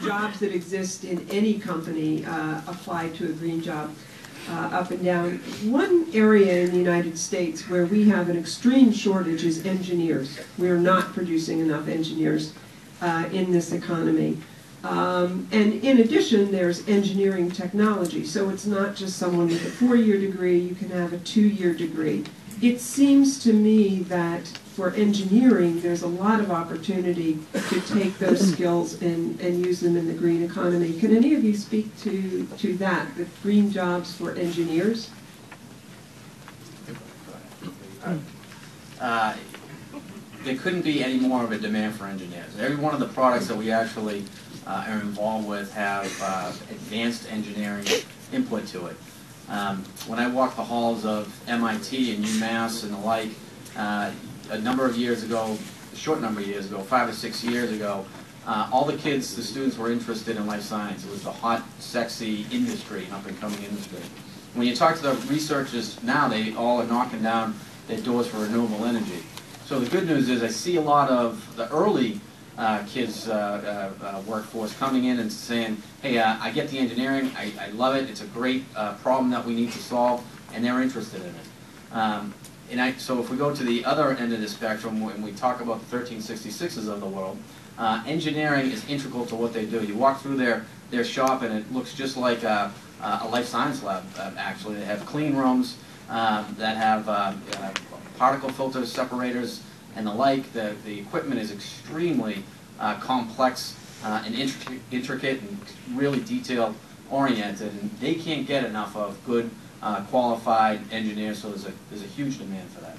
jobs that exist in any company apply to a green job. Up and down. One area in the United States where we have an extreme shortage is engineers. We are not producing enough engineers in this economy. And in addition, there's engineering technology. So it's not just someone with a 4-year degree, you can have a 2-year degree. It seems to me that for engineering, there's a lot of opportunity to take those skills and use them in the green economy. Can any of you speak to that, the green jobs for engineers? There couldn't be any more of a demand for engineers. Every one of the products that we actually are involved with have advanced engineering input to it. When I walk the halls of MIT and UMass and the like, a number of years ago, a short number of years ago, 5 or 6 years ago, all the kids, the students were interested in life science. It was the hot, sexy industry, an up-and-coming industry. When you talk to the researchers now, they all are knocking down their doors for renewable energy. So the good news is I see a lot of the early kids' workforce coming in and saying, hey, I get the engineering, I love it, it's a great problem that we need to solve, and they're interested in it. So if we go to the other end of the spectrum, when we talk about the 1366s of the world, engineering is integral to what they do. You walk through their shop and it looks just like a life science lab, actually. They have clean rooms that have particle filters, separators, and the like. The equipment is extremely complex and intricate and really detail-oriented, and they can't get enough of good qualified engineers, so there's a huge demand for that.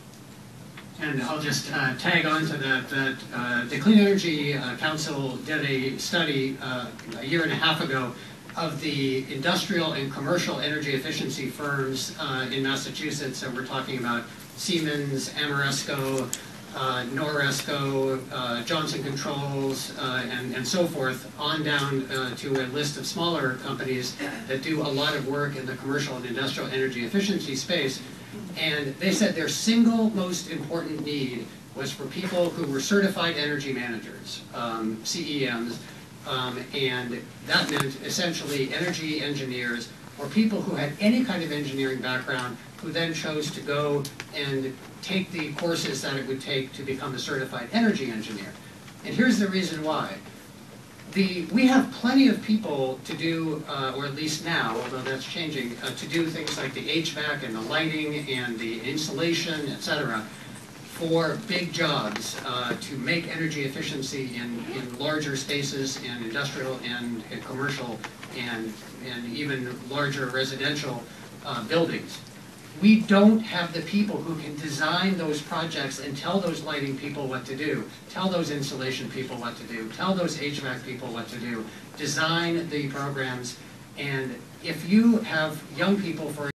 And I'll just tag on to that. The Clean Energy Council did a study a year and a half ago of the industrial and commercial energy efficiency firms in Massachusetts. So we're talking about Siemens, Ameresco, Noresco, Johnson Controls, and so forth, on down to a list of smaller companies that do a lot of work in the commercial and industrial energy efficiency space. And they said their single most important need was for people who were certified energy managers, CEMs, and that meant essentially energy engineers or people who had any kind of engineering background who then chose to go and take the courses that it would take to become a certified energy engineer. And here's the reason why. We have plenty of people to do, or at least now, although that's changing, to do things like the HVAC and the lighting and the insulation, etc., for big jobs to make energy efficiency in larger spaces, in industrial and commercial and even larger residential buildings. We don't have the people who can design those projects and tell those lighting people what to do, tell those insulation people what to do, tell those HVAC people what to do, design the programs. And if you have young people, for